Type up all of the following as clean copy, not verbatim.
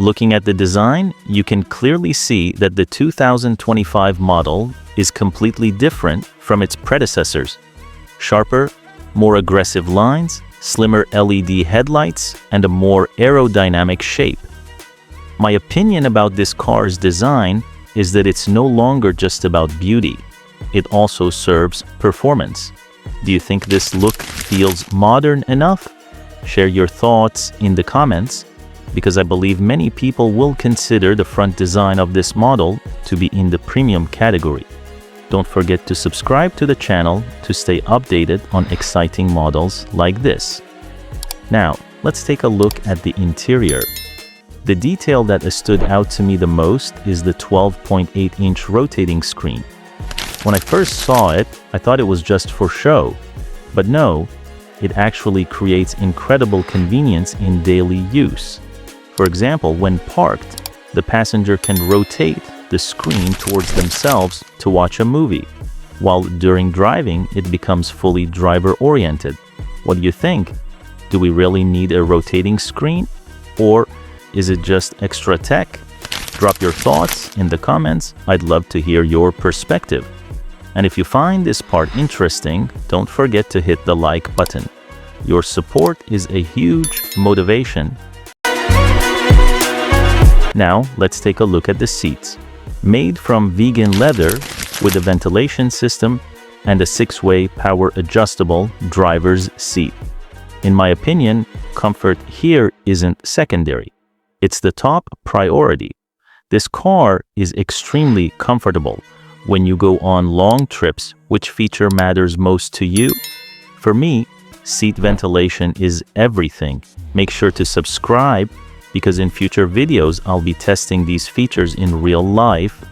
Looking at the design, you can clearly see that the 2025 model is completely different from its predecessors. Sharper, more aggressive lines, slimmer LED headlights, and a more aerodynamic shape. My opinion about this car's design is that it's no longer just about beauty. It also serves performance. Do you think this look feels modern enough? Share your thoughts in the comments, because I believe many people will consider the front design of this model to be in the premium category. Don't forget to subscribe to the channel to stay updated on exciting models like this. Now, let's take a look at the interior. The detail that stood out to me the most is the 12.8-inch rotating screen. When I first saw it, I thought it was just for show. But no, it actually creates incredible convenience in daily use. For example, when parked, the passenger can rotate the screen towards themselves to watch a movie, while during driving, it becomes fully driver-oriented. What do you think? Do we really need a rotating screen? Or is it just extra tech? Drop your thoughts in the comments. I'd love to hear your perspective. And if you find this part interesting, don't forget to hit the like button. Your support is a huge motivation. Now, let's take a look at the seats. Made from vegan leather with a ventilation system and a 6-way power-adjustable driver's seat. In my opinion, comfort here isn't secondary. It's the top priority. This car is extremely comfortable when you go on long trips. Which feature matters most to you? For me, seat ventilation is everything. Make sure to subscribe, because in future videos, I'll be testing these features in real life.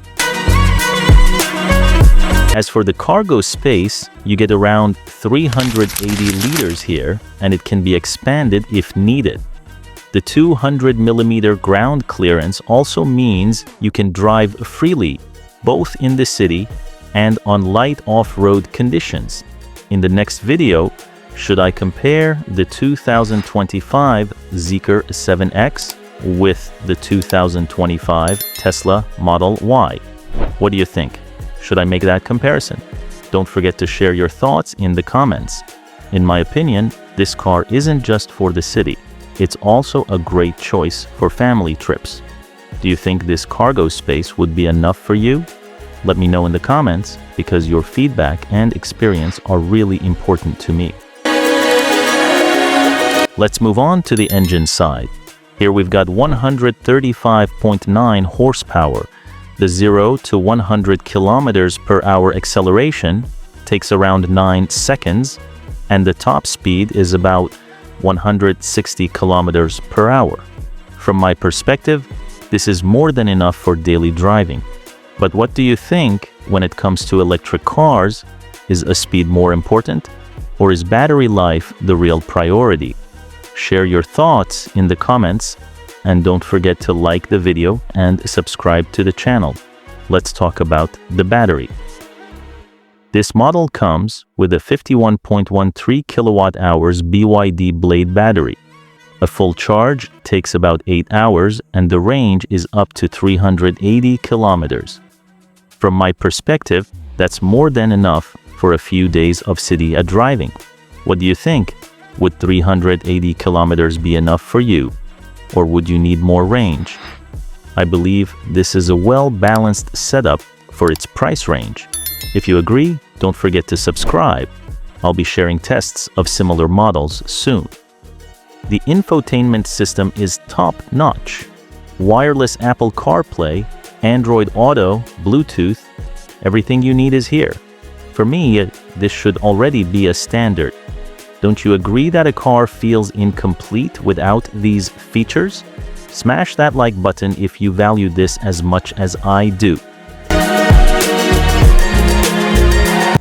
As for the cargo space, you get around 380 liters here, and it can be expanded if needed. The 200mm ground clearance also means you can drive freely, both in the city and on light off-road conditions. In the next video, should I compare the 2025 Zeekr 7X with the 2025 Tesla Model Y? What do you think? Should I make that comparison? Don't forget to share your thoughts in the comments. In my opinion, this car isn't just for the city. It's also a great choice for family trips. Do you think this cargo space would be enough for you? Let me know in the comments, because your feedback and experience are really important to me. Let's move on to the engine side. Here we've got 135.9 horsepower. The 0 to 100 kilometers per hour acceleration takes around 9 seconds, and the top speed is about 160 kilometers per hour. From my perspective, this is more than enough for daily driving. But what do you think when it comes to electric cars? Is a speed more important, or is battery life the real priority? Share your thoughts in the comments, and don't forget to like the video and subscribe to the channel. Let's talk about the battery. This model comes with a 51.13 kilowatt-hours BYD Blade battery. A full charge takes about 8 hours, and the range is up to 380 kilometers. From my perspective, that's more than enough for a few days of city driving. What do you think? Would 380 kilometers be enough for you? Or would you need more range? I believe this is a well-balanced setup for its price range. If you agree, don't forget to subscribe. I'll be sharing tests of similar models soon. The infotainment system is top-notch. Wireless Apple CarPlay, Android Auto, Bluetooth, everything you need is here. For me, this should already be a standard. Don't you agree that a car feels incomplete without these features? Smash that like button if you value this as much as I do.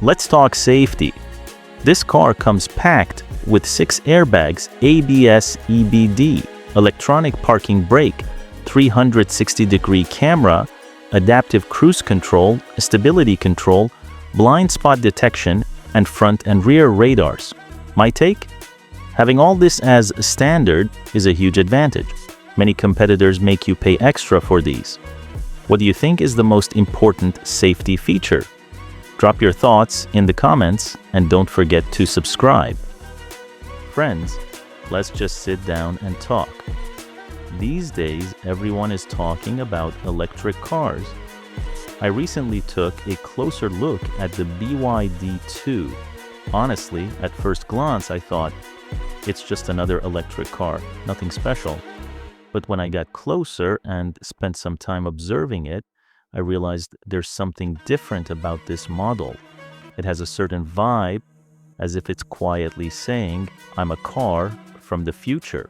Let's talk safety. This car comes packed with 6 airbags, ABS, EBD, electronic parking brake, 360-degree camera, adaptive cruise control, stability control, blind spot detection, and front and rear radars. My take? Having all this as standard is a huge advantage. Many competitors make you pay extra for these. What do you think is the most important safety feature? Drop your thoughts in the comments and don't forget to subscribe. Friends, let's just sit down and talk. These days, everyone is talking about electric cars. I recently took a closer look at the BYD 2. Honestly, at first glance, I thought, it's just another electric car, nothing special. But when I got closer and spent some time observing it, I realized there's something different about this model. It has a certain vibe, as if it's quietly saying, I'm a car from the future.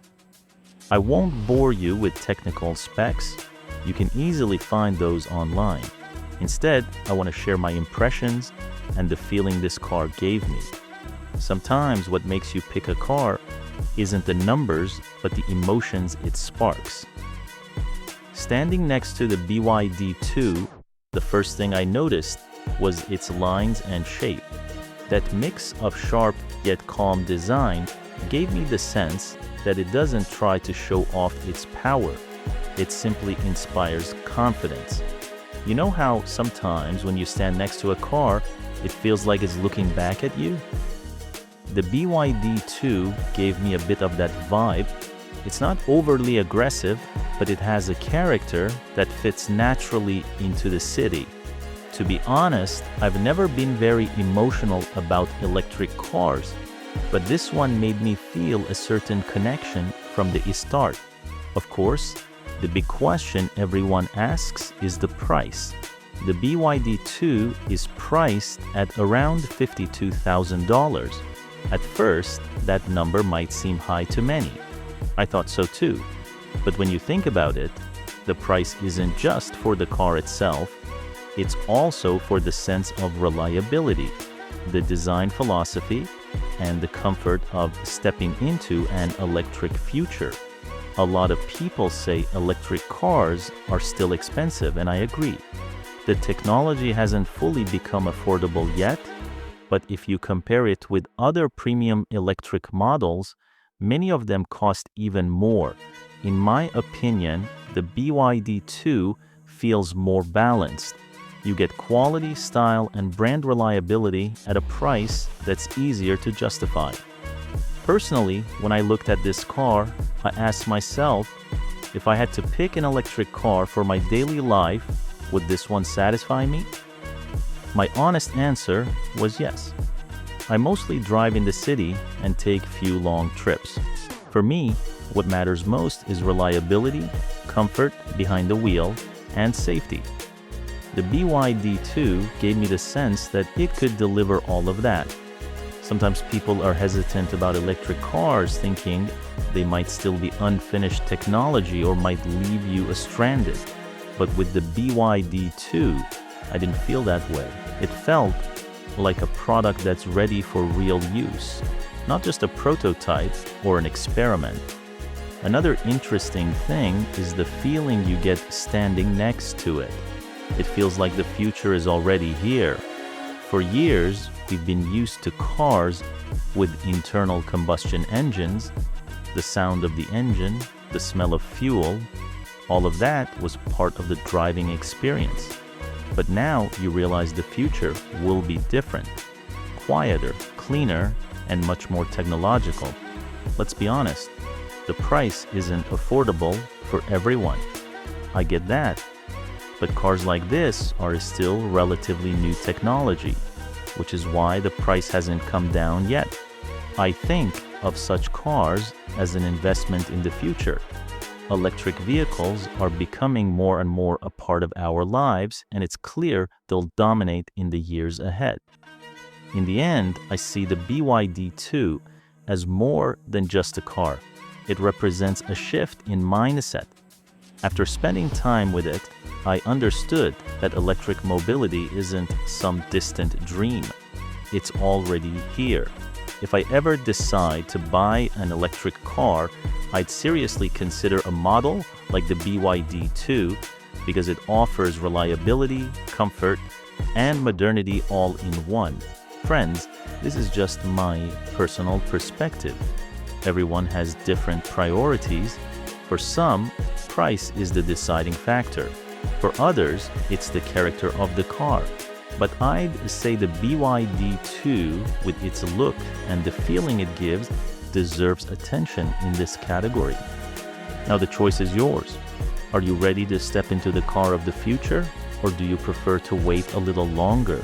I won't bore you with technical specs. You can easily find those online. Instead, I want to share my impressions and the feeling this car gave me. Sometimes what makes you pick a car isn't the numbers, but the emotions it sparks. Standing next to the BYD 2, the first thing I noticed was its lines and shape. That mix of sharp yet calm design gave me the sense that it doesn't try to show off its power. It simply inspires confidence. You know how sometimes when you stand next to a car, it feels like it's looking back at you? The BYD 2 gave me a bit of that vibe. It's not overly aggressive, but it has a character that fits naturally into the city. To be honest, I've never been very emotional about electric cars, but this one made me feel a certain connection from the start. Of course, the big question everyone asks is the price. The BYD 2 is priced at around $52,000. At first, that number might seem high to many. I thought so too. But when you think about it, the price isn't just for the car itself, it's also for the sense of reliability, the design philosophy, and the comfort of stepping into an electric future. A lot of people say electric cars are still expensive, and I agree. The technology hasn't fully become affordable yet, but if you compare it with other premium electric models, many of them cost even more. In my opinion, the BYD 2 feels more balanced. You get quality, style, and brand reliability at a price that's easier to justify. Personally, when I looked at this car, I asked myself, if I had to pick an electric car for my daily life, would this one satisfy me? My honest answer was yes. I mostly drive in the city and take few long trips. For me, what matters most is reliability, comfort behind the wheel, and safety. The BYD 2 gave me the sense that it could deliver all of that. Sometimes people are hesitant about electric cars, thinking they might still be unfinished technology or might leave you stranded. But with the BYD 2, I didn't feel that way. It felt like a product that's ready for real use, not just a prototype or an experiment. Another interesting thing is the feeling you get standing next to it. It feels like the future is already here. For years, we've been used to cars with internal combustion engines, the sound of the engine, the smell of fuel. All of that was part of the driving experience. But now you realize the future will be different, quieter, cleaner, and much more technological. Let's be honest, the price isn't affordable for everyone. I get that. But cars like this are still relatively new technology, which is why the price hasn't come down yet. I think of such cars as an investment in the future. Electric vehicles are becoming more and more a part of our lives, and it's clear they'll dominate in the years ahead. In the end, I see the BYD 2 as more than just a car. It represents a shift in mindset. After spending time with it, I understood that electric mobility isn't some distant dream. It's already here. If I ever decide to buy an electric car, I'd seriously consider a model like the BYD 2 because it offers reliability, comfort, and modernity all in one. Friends, this is just my personal perspective. Everyone has different priorities. For some, price is the deciding factor. For others, it's the character of the car. But I'd say the BYD 2, with its look and the feeling it gives, deserves attention in this category. Now the choice is yours. Are you ready to step into the car of the future, or do you prefer to wait a little longer?